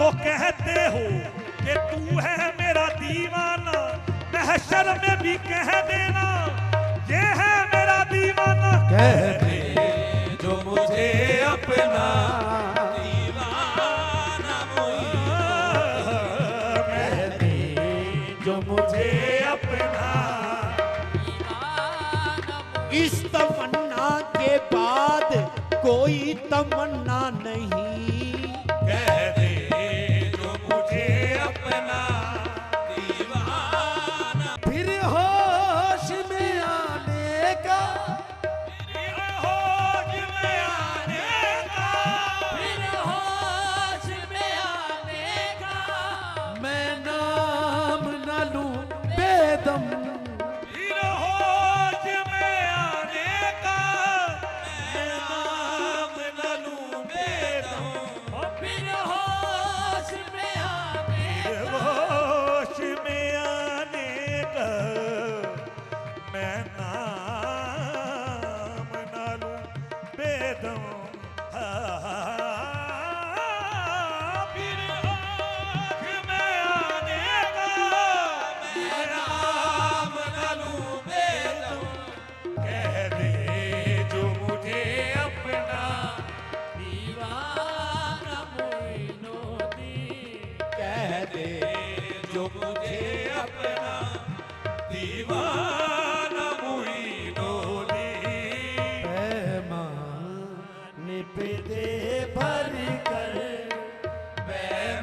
तो कहते हो कि तू है मेरा दीवाना, महशर में भी कह देना ये है मेरा दीवाना। कह दे जो मुझे अपना दीवाना कह दे जो मुझे अपना। इस तमन्ना के बाद कोई तमन्ना नहीं। कह दे जो मुझे अपना दीवाना। फिर होश में आने का, फिर होश में आने का, फिर होश में आने का मैं नाम न लूं बेदम। फिर होश में आने का मैं नाम न लूं बेदम। फिर होश में आने फिर होश में आने का मैं नाम न लूं बेदम। फिर होश में आने का मैं नाम न लूं बेदम। कह दे जो मुझे अपना दीवाना मोइनुद्दीन। कह दे जो मुझे अपना दीवाना मोइनुद्दीन। पैमाने पे दे भर कर, पैमाने